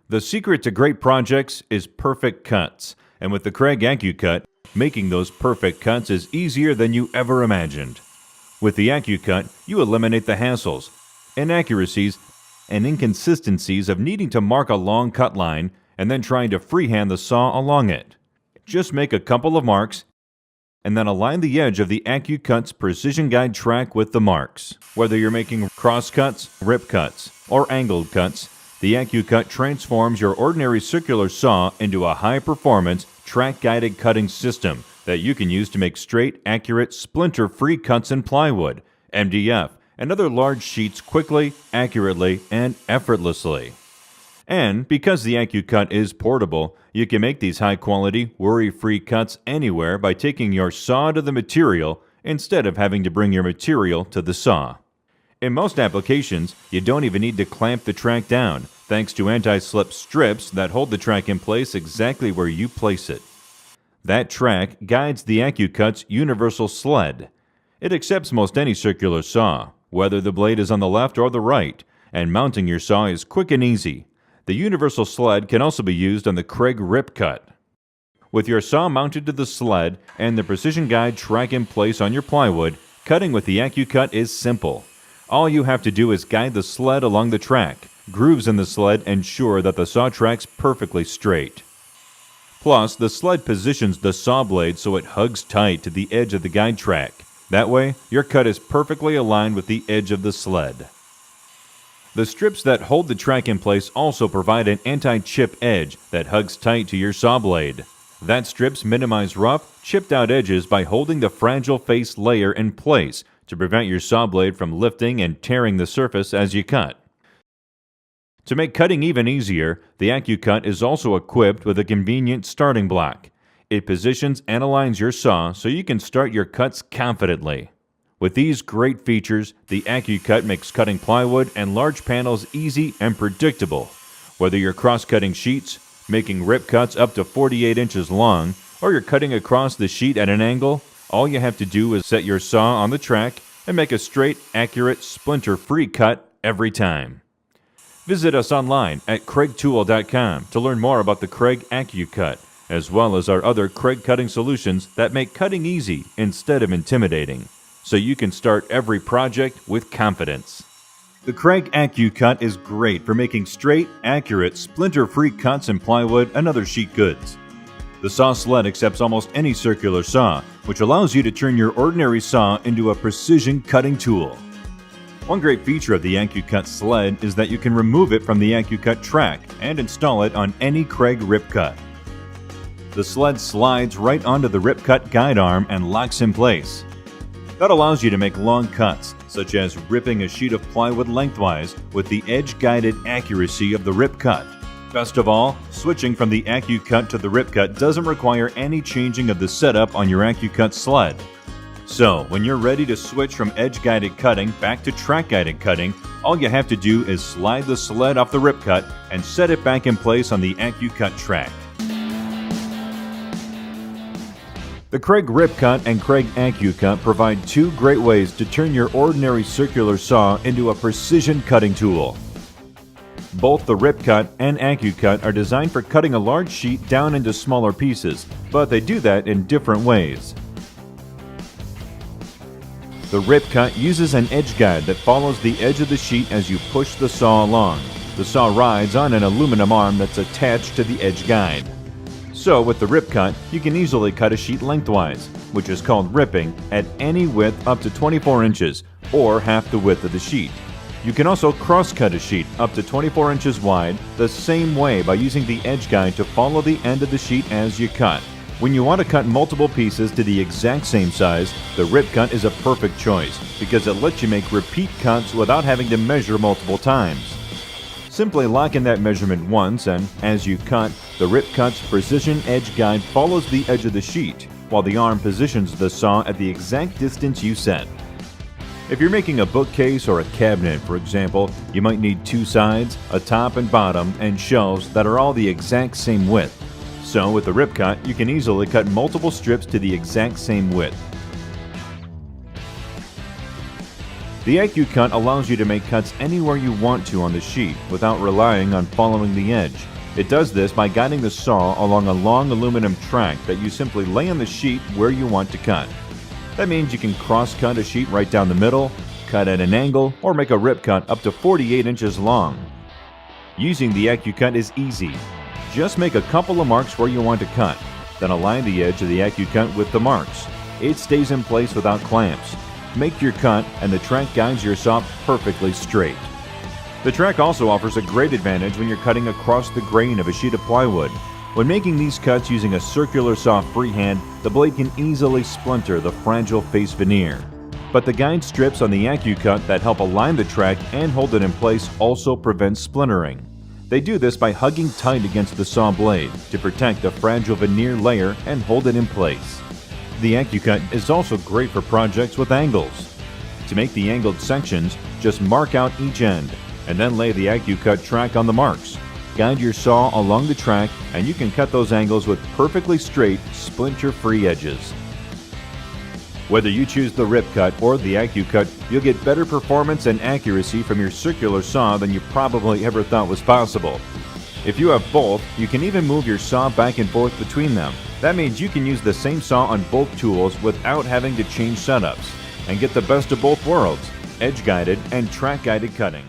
The secret to great projects is perfect cuts, and with the Kreg Accu-Cut, making those perfect cuts is easier than you ever imagined. With the Accu-Cut, you eliminate the hassles, inaccuracies, and inconsistencies of needing to mark a long cut line and then trying to freehand the saw along it. Just make a couple of marks and then align the edge of the Accu-Cut's precision guide track with the marks. Whether you're making cross cuts, rip cuts, or angled cuts, the Accu-Cut transforms your ordinary circular saw into a high-performance, track-guided cutting system that you can use to make straight, accurate, splinter-free cuts in plywood, MDF, and other large sheets quickly, accurately, and effortlessly. And because the Accu-Cut is portable, you can make these high-quality, worry-free cuts anywhere by taking your saw to the material instead of having to bring your material to the saw. In most applications, you don't even need to clamp the track down, thanks to anti-slip strips that hold the track in place exactly where you place it. That track guides the Accu-Cut's universal sled. It accepts most any circular saw, whether the blade is on the left or the right, and mounting your saw is quick and easy. The universal sled can also be used on the Kreg Rip Cut. With your saw mounted to the sled and the precision guide track in place on your plywood, cutting with the Accu-Cut is simple. All you have to do is guide the sled along the track. Grooves in the sled ensure that the saw track's perfectly straight. Plus, the sled positions the saw blade so it hugs tight to the edge of the guide track. That way, your cut is perfectly aligned with the edge of the sled. The strips that hold the track in place also provide an anti-chip edge that hugs tight to your saw blade. That strips minimize rough, chipped-out edges by holding the fragile face layer in place to prevent your saw blade from lifting and tearing the surface as you cut. To make cutting even easier, the Accu-Cut is also equipped with a convenient starting block. It positions and aligns your saw so you can start your cuts confidently. With these great features, the Accu-Cut makes cutting plywood and large panels easy and predictable. Whether you're cross-cutting sheets, making rip cuts up to 48 inches long, or you're cutting across the sheet at an angle, all you have to do is set your saw on the track and make a straight, accurate, splinter-free cut every time. Visit us online at KregTool.com to learn more about the Kreg Accu-Cut, as well as our other Kreg cutting solutions that make cutting easy instead of intimidating, so you can start every project with confidence. The Kreg Accu-Cut is great for making straight, accurate, splinter-free cuts in plywood and other sheet goods. The saw sled accepts almost any circular saw, which allows you to turn your ordinary saw into a precision cutting tool. One great feature of the Accu-Cut sled is that you can remove it from the Accu-Cut track and install it on any Kreg Rip Cut. The sled slides right onto the Rip Cut guide arm and locks in place. That allows you to make long cuts, such as ripping a sheet of plywood lengthwise with the edge-guided accuracy of the Rip Cut. Best of all, switching from the Accu-Cut to the Rip Cut doesn't require any changing of the setup on your Accu-Cut sled. So, when you're ready to switch from edge-guided cutting back to track-guided cutting, all you have to do is slide the sled off the Rip Cut and set it back in place on the Accu-Cut track. The Kreg Rip Cut and Kreg Accu-Cut provide two great ways to turn your ordinary circular saw into a precision cutting tool. Both the Rip Cut and Accu-Cut are designed for cutting a large sheet down into smaller pieces, but they do that in different ways. The Rip Cut uses an edge guide that follows the edge of the sheet as you push the saw along. The saw rides on an aluminum arm that's attached to the edge guide. So with the Rip Cut, you can easily cut a sheet lengthwise, which is called ripping, at any width up to 24 inches, or half the width of the sheet. You can also cross-cut a sheet up to 24 inches wide the same way by using the edge guide to follow the end of the sheet as you cut. When you want to cut multiple pieces to the exact same size, the Rip Cut is a perfect choice because it lets you make repeat cuts without having to measure multiple times. Simply lock in that measurement once, and as you cut, the Rip Cut's precision edge guide follows the edge of the sheet, while the arm positions the saw at the exact distance you set. If you're making a bookcase or a cabinet, for example, you might need two sides, a top and bottom, and shelves that are all the exact same width. So with the Rip Cut, you can easily cut multiple strips to the exact same width. The Accu-Cut allows you to make cuts anywhere you want to on the sheet without relying on following the edge. It does this by guiding the saw along a long aluminum track that you simply lay on the sheet where you want to cut. That means you can cross-cut a sheet right down the middle, cut at an angle, or make a rip cut up to 48 inches long. Using the Accu-Cut is easy. Just make a couple of marks where you want to cut, then align the edge of the Accu-Cut with the marks. It stays in place without clamps. Make your cut and the track guides your saw perfectly straight. The track also offers a great advantage when you're cutting across the grain of a sheet of plywood. When making these cuts using a circular saw freehand, the blade can easily splinter the fragile face veneer. But the guide strips on the Accu-Cut that help align the track and hold it in place also prevent splintering. They do this by hugging tight against the saw blade to protect the fragile veneer layer and hold it in place. The Accu-Cut is also great for projects with angles. To make the angled sections, just mark out each end and then lay the Accu-Cut track on the marks. Guide your saw along the track and you can cut those angles with perfectly straight, splinter-free edges. Whether you choose the rip cut or the Accu-Cut, you'll get better performance and accuracy from your circular saw than you probably ever thought was possible. If you have both, you can even move your saw back and forth between them. That means you can use the same saw on both tools without having to change setups and get the best of both worlds, edge-guided and track-guided cutting.